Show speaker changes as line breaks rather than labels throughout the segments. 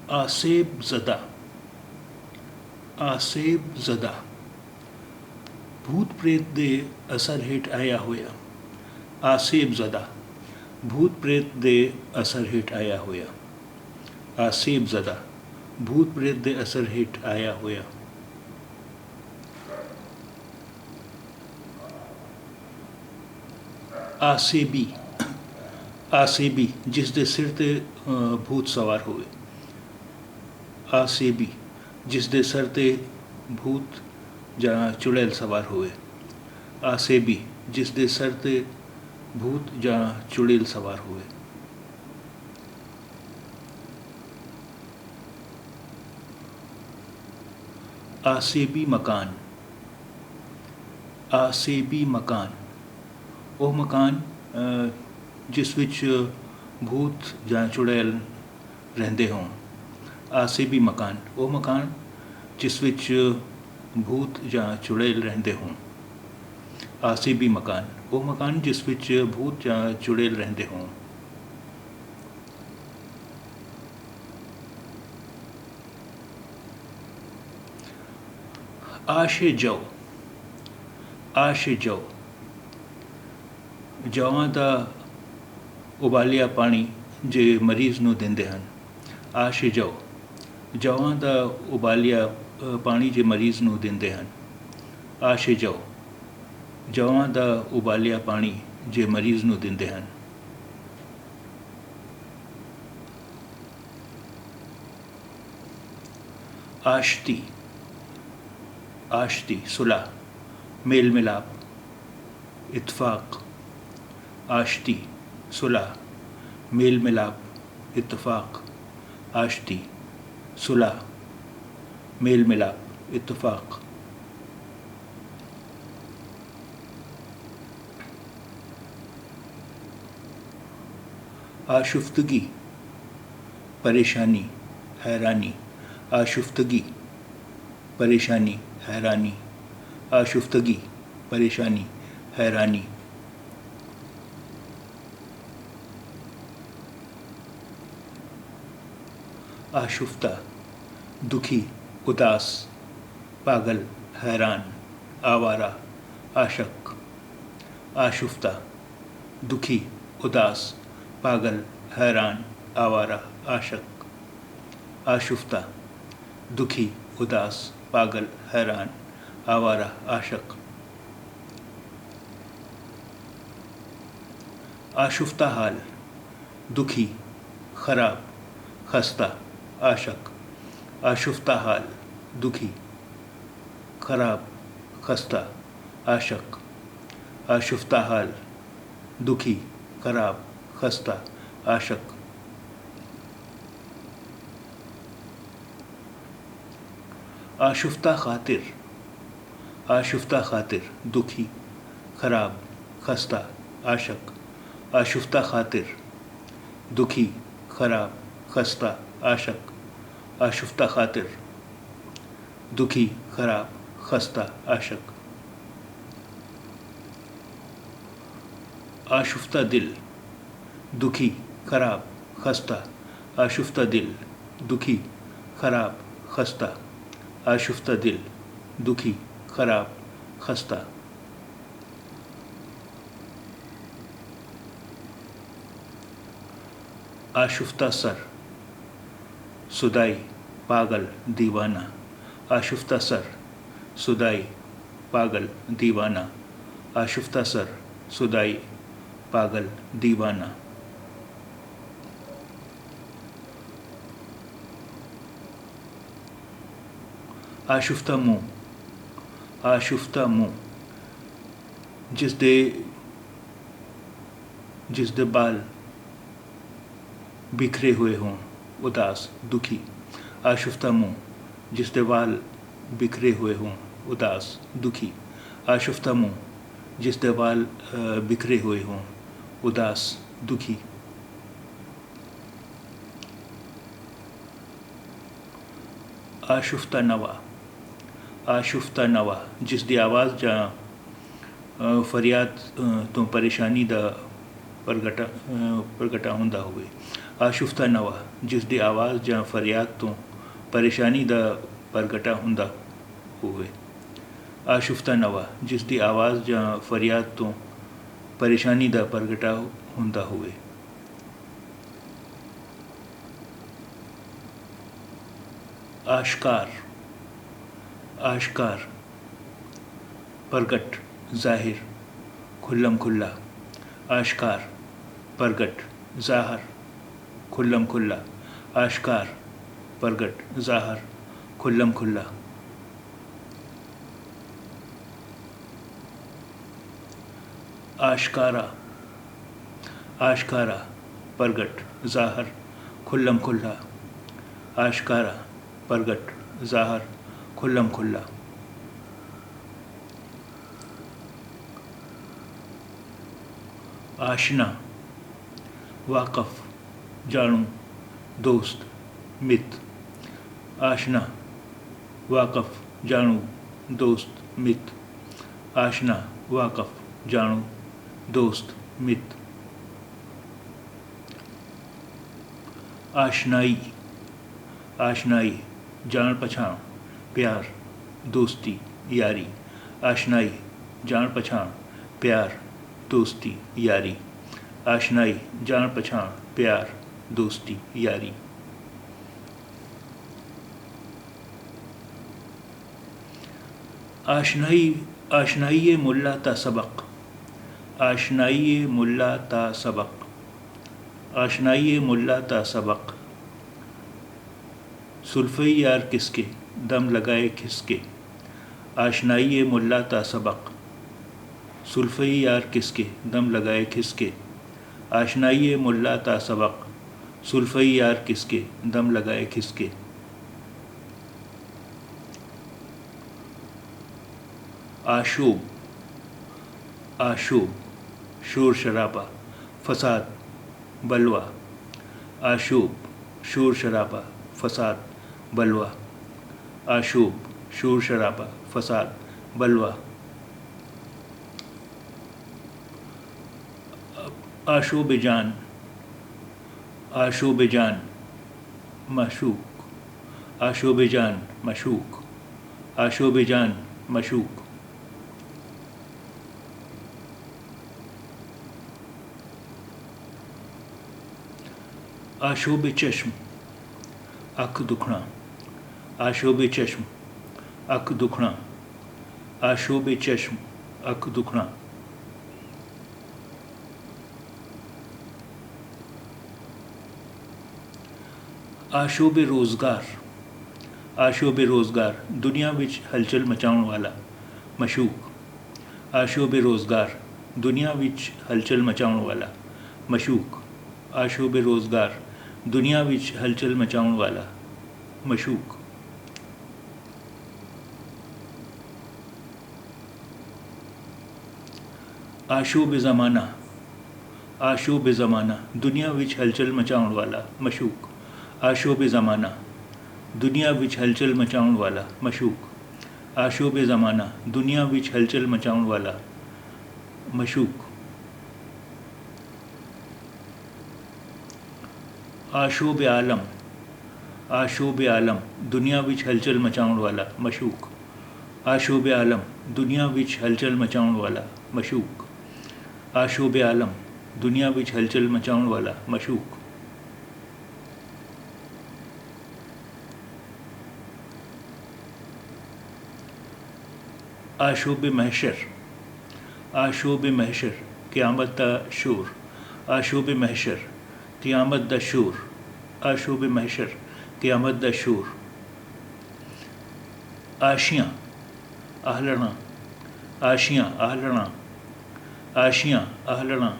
آسیب زدہ، آسیب زدہ، بھوت پریت دے اثر ہیٹ آیا ہویا۔ آسیب زدہ، بھوت پریت دے اثر ہیٹ آیا ہویا۔ آسیب زدہ، بھوت پریت دے اثر ہیٹ آیا ہویا۔ آسیبی، آسیبی، جس دے سر تے بھوت سوار ہوئے۔ آسیبی، جس دے سر تے بھوت جہاں چڑیل سوار ہوئے۔ آسیبی، جس دے سر تے بھوت جہاں چڑیل سوار ہوئے۔ آسیبی مکان، آسیبی مکان، وہ مکان جس وچ بھوت جہاں چڑیل رہندے ہوں۔ آسیبی مکان، وہ مکان جس وچ بھوت جہاں چڑیل رہندے ہوں۔ آسیبی مکان، وہ مکان جس وچ بھوت جہاں چڑیل رہندے ہوں۔ آش جو، آش جو، جواں دا ابالیا پانی جے مریض نو دیندے ہن۔ آش جو، جواں دا ابالیا پانی جے مریض نو دیندے ہن۔ آش جو، جواں دا ابالیا پانی جے مریض نو دیندے ہن۔ آشتی، آشتی، صلح، میل ملاپ، اتفاق۔ آشتی، صلح، میل ملاپ، اتفاق۔ آشتی، صلح، میل ملاپ، اتفاق۔ آشفتگی، پریشانی، حیرانی۔ آشفتگی، پریشانی، حیرانی۔ آشفتگی، پریشانی، حیرانی۔ آشفتہ، دکھی، اداس، پاگل، حیران، آوارہ، عاشق۔ آشفتہ، دکھی، اداس، پاگل، حیران، آوارہ، عاشق۔ آشفتہ، دکھی، اداس، پاگل، حیران، آوارہ، عاشق۔ آشفتہ حال، دکھی، خراب، خستہ، عاشق۔ آشفتہ حال، دکھی، خراب، خستہ، عاشق۔ آشفتہ حال، دکھی، خراب، خستہ، عاشق۔ آشفتہ خاطر، آشفتہ خاطر، دکھی، خراب، خستہ، عاشق۔ آشفتہ خاطر، دکھی، خراب، خستہ، عاشق۔ آشفتہ خاطر، دکھی، خراب، خستہ، عاشق۔ آشفتہ دل، دکھی، خراب، خستہ، آشفتہ دل، دکھی، خراب، خستہ، آشفتہ دل، دکھی، خراب، خستہ۔ آشفتہ سر، سدائی، پاگل، دیوانہ۔ آشفتہ سر، سدائی، پاگل، دیوانہ۔ آشفتہ سر، سدائی، پاگل، دیوانہ۔ آشفتہ منہ، آشفتہ منہ، جس دے بال بکھرے ہوئے ہوں، اداس، دکھی۔ آشفتہ منہ، جس دے بال بکھرے ہوئے ہوں، اداس، دکھی۔ آشفتہ منہ، جس دے بال بکھرے ہوئے ہوں، اداس، دکھی۔ آشفتہ نوا، آشفتہ نوا، جس دی آواز جہاں فریاد تو پریشانی دا پرگٹا ہوندا ہوئے۔ آشفتہ نوا جس دی آواز ਜਾਂ ਫਰਿਆਦ ਤੋਂ ਪਰੇਸ਼ਾਨੀ ਦਾ ਪ੍ਰਗਟਾ ਹੁੰਦਾ ਹੋਵੇ। ਆਸ਼فتہ ਨਵਾ ਜਿਸ ਦੀ ਆਵਾਜ਼ ਜਾਂ ਫਰਿਆਦ ਤੋਂ ਪਰੇਸ਼ਾਨੀ ਦਾ ਪ੍ਰਗਟਾ ਹੁੰਦਾ ਹੋਵੇ। ਆਸ਼ਕਾਰ ਆਸ਼ਕਾਰ ਪ੍ਰਗਟ ਜ਼ਾਹਿਰ کھلم کھلا آشکار پرگٹ ظاہر کھلم کھلا آشکار پرگٹ ظاہر کھلم کھلا آشکارا آشکارا پرگٹ ظاہر کھلم کھلا آشکارا پرگٹ ظاہر کھلم کھلا آشنا واقف جانو دوست مت آشنا واقف جانو دوست مت آشنا واقف جانو دوست مت آشنائی آشنائی جان پہچان پیار دوستی یاری آشنائی جان پہچان پیار دوستی یاری آشنائی جان پہچان پیار دوستی یاری آشنائی آشنائی ملا تا سبق آشنائی ملا تا سبق آشنائی ملا تا سبق سلفئی یار کس کے دم لگائے کھس کے آشنائی ملا تا سبق سلفئی یار کس کے دم لگائے کھس کے آشنائی ملا تا سبق سلفئی یار کس کے دم لگائے کھس کے آشوب آشوب شور شرابہ فساد بلوہ آشوب شور شرابہ فساد بلوہ آشوب شور شرابہ فساد بلوہ آشوب جان آشوب جان مشوق آشوب جان مشوق آشوب جان مشوق آشوب چشم اکھ دکھنا آشوب چشم اکھ دکھنا آشوب چشم اکھ دکھنا آشوب روزگار آشوب روزگار دنیا وچ ہلچل مچاؤن والا مشوق آشوب روزگار دنیا وچ ہلچل مچاؤن والا مشوق آشوب روزگار دنیا وچ ہلچل مچاؤن والا مشوق آشوب زمانہ آشوب زمانہ دنیا وچ ہلچل مچاؤن والا مشوق آشوب زمانہ دنیا وچ ہلچل مچاؤن والا مشوق آشوب زمانہ دنیا وچ ہلچل مچاؤن والا مشوق آشوب عالم آشوب عالم دنیا وچ ہلچل مچاؤن والا مشوق آشوب عالم دنیا وچ ہلچل مچاؤن والا مشوق آشوب عالم دنیا وچ ہلچل مچاؤن والا مشوق آشوب محشر آشوب محشر قیامت دا شور آشوب محشر قیامت دا شور آشوب محشر قیامت دا شور آشیاں آہلنا آشیاں آہلنا آشیاں آہلنا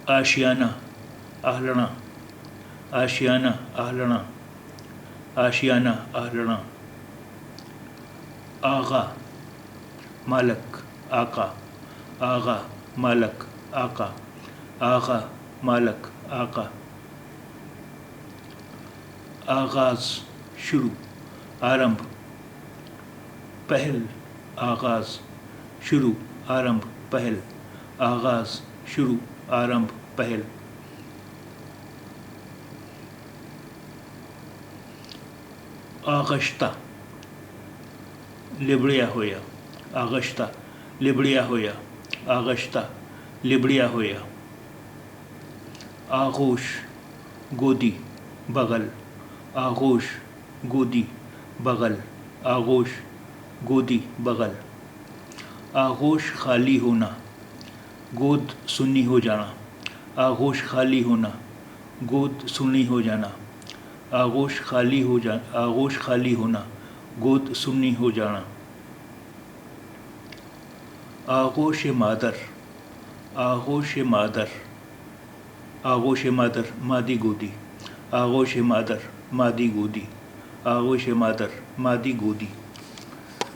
آشیانہ آہلنا آشیانہ آہلنا آشیانہ آہلنا آغا مالک آقا آغا مالک آقا آغا مالک آقا آغاز شروع آرمبھ پہل آغاز شروع آرمبھ پہل آغاز شروع آرمبھ پہل آغشتہ لبڑیا ہویا، آغشتہ لبڑیا ہویا، آغشتہ لبڑیا ہویا۔ آغوش گودی بغل، آغوش گودی بغل، آغوش گودی بغل۔ آغوش خالی ہونا، گود سنی ہو جانا، آغوش خالی ہونا، گود سنی ہو جانا۔ آغوش خالی ہو آغوش خالی ہونا، گود سنی ہو جانا۔ آغوش مادر، آغوش مادر، آغوش مادر مادی گودی، آغوش مادر مادی گودی، آغوش مادر مادی گودی۔